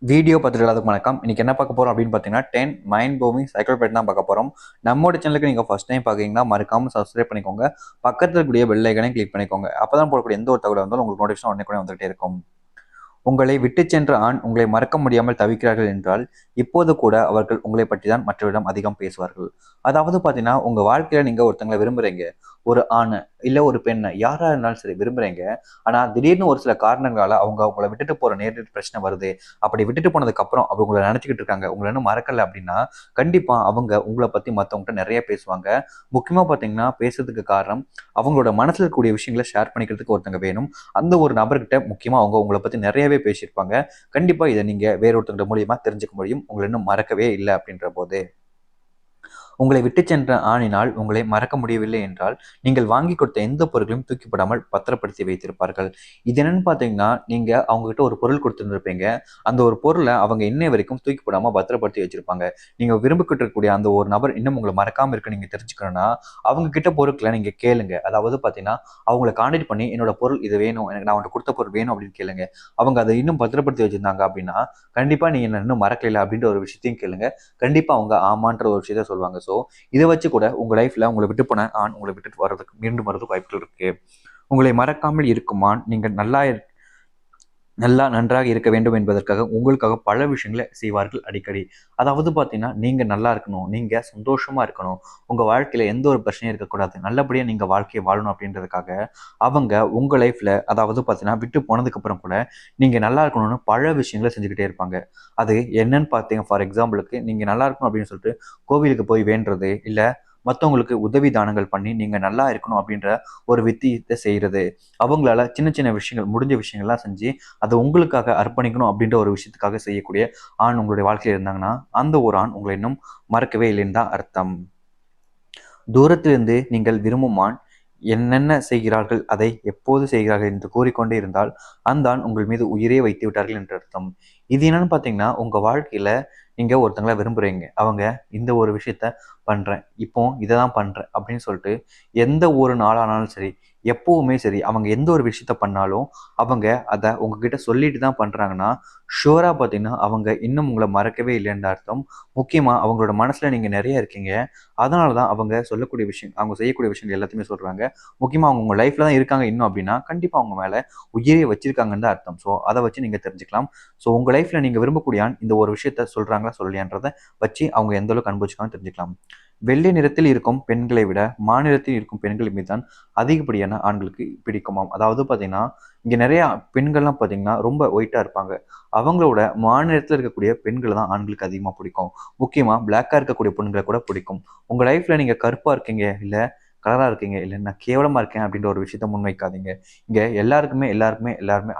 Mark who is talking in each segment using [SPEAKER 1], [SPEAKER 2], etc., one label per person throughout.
[SPEAKER 1] Video பார்த்துட்டு எல்லாத்துக்கும் வணக்கம். இன்னைக்கு என்ன பார்க்க போறோம் அப்படின்னு பார்த்தீங்கன்னா 10 மைண்ட் ப்ளோவிங் சைக்கிள் பேட் தான் பார்க்க போறோம். நம்மளோட சேனலுக்கு நீங்க ஃபர்ஸ்ட் டைம் பார்க்குறீங்கன்னா மறக்காம சப்ஸ்கிரைப் பண்ணிக்கோங்க. பக்கத்துல இருக்கக்கூடிய பெல் ஐக்கனையும் கிளிக் பண்ணிக்கோங்க. அப்பதான் போடக்கூடிய எந்த ஒரு தகவல் வந்தாலும் உங்களுக்கு நோட்டிஃபிகேஷன் உடனே கூட வந்துகிட்டே இருக்கும். உங்களை விட்டுச் சென்ற ஆண் உங்களை மறக்க முடியாமல் தவிக்கிறார்கள் என்றால் இப்போது கூட அவர்கள் உங்களை பற்றி தான் மற்றவரிடம் அதிகம் பேசுவார்கள். அதாவது பார்த்தீங்கன்னா உங்க வாழ்க்கையில நீங்க ஒருத்தங்களை விரும்புறீங்க. ஒரு ஆணை இல்ல ஒரு பெண்ணை யாரா இருந்தாலும் சரி விரும்புறீங்க. ஆனா திடீர்னு ஒரு சில காரணங்களால அவங்க உங்களை விட்டுட்டு போற நேரடி பிரச்சனை வருது. அப்படி விட்டுட்டு போனதுக்கு அப்புறம் அவங்க உங்களை நினைச்சுக்கிட்டு இருக்காங்க. உங்களை இன்னும் மறக்கல அப்படின்னா கண்டிப்பா அவங்க உங்களை பத்தி மற்றவங்ககிட்ட நிறைய பேசுவாங்க. முக்கியமா பார்த்தீங்கன்னா பேசுறதுக்கு காரணம் அவங்களோட மனசுல இருக்கக்கூடிய விஷயங்களை ஷேர் பண்ணிக்கிறதுக்கு ஒருத்தங்க வேணும். அந்த ஒரு நபர்கிட்ட முக்கியமா அவங்க உங்களை பத்தி நிறையவே பேசியிருப்பாங்க. கண்டிப்பா இதை நீங்க வேற ஒருத்தங்க மூலியமா தெரிஞ்சுக்க முடியும். உங்களை இன்னும் மறக்கவே இல்லை அப்படின்ற போது. உங்களை விட்டுச் சென்ற ஆணினால் உங்களை மறக்க முடியவில்லை என்றால் நீங்கள் வாங்கி கொடுத்த எந்த பொருட்களையும் தூக்கி போடாமல் பத்திரப்படுத்தி வைத்திருப்பார்கள். இது என்னன்னு பார்த்தீங்கன்னா நீங்க அவங்க கிட்ட ஒரு பொருள் கொடுத்துருப்பீங்க. அந்த ஒரு பொருளை அவங்க இன்னை வரைக்கும் தூக்கி போடாம பத்திரப்படுத்தி வச்சிருப்பாங்க. நீங்க விரும்பிக்கிட்டு இருக்கக்கூடிய அந்த ஒரு நபர் இன்னும் உங்களை மறக்காம இருக்க நீங்க தெரிஞ்சுக்கணும்னா அவங்க கிட்ட பொருட்களை நீங்க கேளுங்க. அதாவது பார்த்தீங்கன்னா அவங்களை கான்டாக்ட் பண்ணி என்னோட பொருள் இது வேணும், எனக்கு நான் அவன்கிட்ட கொடுத்த பொருள் வேணும் அப்படின்னு கேளுங்க. அவங்க அதை இன்னும் பத்திரப்படுத்தி வச்சிருந்தாங்க அப்படின்னா கண்டிப்பா நீங்க என்ன இன்னும் மறக்கல அப்படின்ற ஒரு விஷயத்தையும் கேளுங்க. கண்டிப்பா அவங்க ஆமான்ற ஒரு விஷயத்த சொல்லுவாங்க. ஸோ இதை வச்சு கூட உங்க லைஃப்ல உங்களை விட்டு போன ஆண் உங்களை விட்டுட்டு வர்றதுக்கு மீண்டும் வர்றதுக்கு வாய்ப்புகள் இருக்கு. உங்களை மறக்காமல் இருக்கும் ஆண் நீங்கள் நல்லா நன்றாக இருக்க வேண்டும் என்பதற்காக உங்களுக்காக பல விஷயங்களை செய்வார்கள் அடிக்கடி. அதாவது பார்த்தீங்கன்னா நீங்க நல்லா இருக்கணும், நீங்க சந்தோஷமா இருக்கணும், உங்க வாழ்க்கையில எந்த ஒரு பிரச்சனையும் இருக்கக்கூடாது, நல்லபடியா நீங்க வாழ்க்கையை வாழணும் அப்படின்றதுக்காக அவங்க உங்க லைஃப்ல அதாவது பார்த்தீங்கன்னா விட்டு போனதுக்கு அப்புறம் கூட நீங்க நல்லா இருக்கணும்னு பல விஷயங்களை செஞ்சுக்கிட்டே இருப்பாங்க. அது என்னன்னு பார்த்தீங்க ஃபார் எக்ஸாம்பிளுக்கு நீங்க நல்லா இருக்கணும் அப்படின்னு சொல்லிட்டு கோவிலுக்கு போய் வேண்டுறது, இல்ல மற்றவங்களுக்கு உதவி தானங்கள் பண்ணி நீங்க நல்லா இருக்கணும் அப்படின்ற ஒரு வித்தியத்தை செய்யறது, அவங்களால சின்ன சின்ன விஷயங்கள் முடிஞ்ச விஷயங்கள்லாம் செஞ்சு அதை உங்களுக்காக அர்ப்பணிக்கணும் அப்படின்ற ஒரு விஷயத்துக்காக செய்யக்கூடிய ஆண் உங்களுடைய வாழ்க்கையில் இருந்தாங்கன்னா அந்த ஒரு ஆண் உங்களை இன்னும் மறக்கவே இல்லைன்னு தான் அர்த்தம். தூரத்திலிருந்து நீங்கள் விரும்பும் ஆண் என்னென்ன செய்கிறார்கள் அதை எப்போது செய்கிறார்கள் என்று கூறிக்கொண்டே இருந்தால் அந்த ஆண் உங்கள் மீது உயிரே வைத்து விட்டார்கள் என்று அர்த்தம். இது என்னன்னு பார்த்தீங்கன்னா உங்க வாழ்க்கையில நீங்க ஒருத்தங்களை விரும்புறீங்க. அவங்க இந்த ஒரு விஷயத்த பண்றேன், இப்போ இதை தான் பண்றேன் அப்படின்னு சொல்லிட்டு எந்த ஒரு நாளானாலும் சரி, எப்பவுமே சரி, அவங்க எந்த ஒரு விஷயத்த பண்ணாலும் அவங்க அதை உங்ககிட்ட சொல்லிட்டு தான் பண்றாங்கன்னா ஷுவரா பார்த்தீங்கன்னா அவங்க இன்னும் உங்களை மறக்கவே இல்லைன்னு அர்த்தம். முக்கியமா அவங்களோட மனசுல நீங்க நிறைய இருக்கீங்க. அதனால தான் அவங்க சொல்லக்கூடிய விஷயம், அவங்க செய்யக்கூடிய விஷயங்கள் எல்லாத்தையுமே சொல்றாங்க. முக்கியமா அவங்க உங்க லைஃப்ல தான் இருக்காங்க இன்னும் அப்படின்னா கண்டிப்பா அவங்க மேல உயிரே வச்சிருக்காங்கன்னு தான் அர்த்தம். ஸோ அதை வச்சு நீங்க தெரிஞ்சுக்கலாம். ஸோ உங்க லைஃப்ல நீங்க விரும்பக்கூடிய ஆண் இந்த ஒரு விஷயத்த சொல்றாங்களா சொல்லலையான்றதை வச்சு அவங்க எந்த அளவுக்கு அனுபவிச்சுக்கான்னு தெரிஞ்சுக்கலாம். வெள்ளை நிறத்தில் இருக்கும் பெண்களை விட மாநிலத்தில் இருக்கும் பெண்கள் மீது தான் அதிகப்படியான ஆண்களுக்கு பிடிக்குமாம். அதாவது பார்த்தீங்கன்னா இங்க நிறைய பெண்கள்லாம் பார்த்தீங்கன்னா ரொம்ப ஒயிட்டா இருப்பாங்க. அவங்களோட மாநிலத்தில் இருக்கக்கூடிய பெண்களை தான் ஆண்களுக்கு அதிகமாக பிடிக்கும். முக்கியமா பிளாக்கா இருக்கக்கூடிய பெண்களை கூட பிடிக்கும். உங்க லைஃப்ல நீங்க கருப்பா இருக்கீங்க, இல்ல கலரா இருக்கீங்க, இல்ல நான் கேவலமா இருக்கேன் அப்படின்ற ஒரு விஷயத்த முன்வைக்காதீங்க. இங்க எல்லாருமே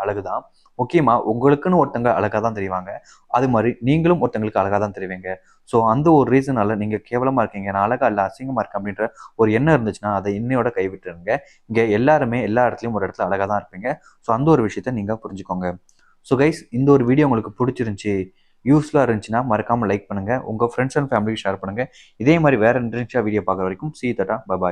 [SPEAKER 1] அழகுதான். முக்கியமா உங்களுக்குன்னு ஒருத்தங்க அழகா தான் தெரிவாங்க. அது மாதிரி நீங்களும் ஒருத்தங்களுக்கு அழகா தான் தெரிவிங்க. ஸோ அந்த ஒரு ரீசனால நீங்க கேவலமா இருக்கீங்க, நான் அழகா இல்ல அசிங்கமா இருக்கேன் அப்படின்ற ஒரு எண்ணம் இருந்துச்சுன்னா அதை இன்னையோட கைவிட்டுருங்க. இங்க எல்லாருமே எல்லா இடத்துலயும் ஒரு இடத்துல அழகா தான் இருப்பீங்க. ஸோ அந்த ஒரு விஷயத்த நீங்க புரிஞ்சுக்கோங்க. ஸோ கைஸ் இந்த ஒரு வீடியோ உங்களுக்கு பிடிச்சிருந்துச்சி, யூஸ்ஃபுல்லாக இருந்துச்சுன்னா மறக்காம லைக் பண்ணுங்க. உங்க ஃப்ரெண்ட்ஸ் அண்ட் ஃபேமிலிக்கு ஷேர் பண்ணுங்க. இதே மாதிரி வேற இன்ட்ரெஸ்டிங்காக வீடியோ பார்க்குற வரைக்கும் see you, tata, bye bye.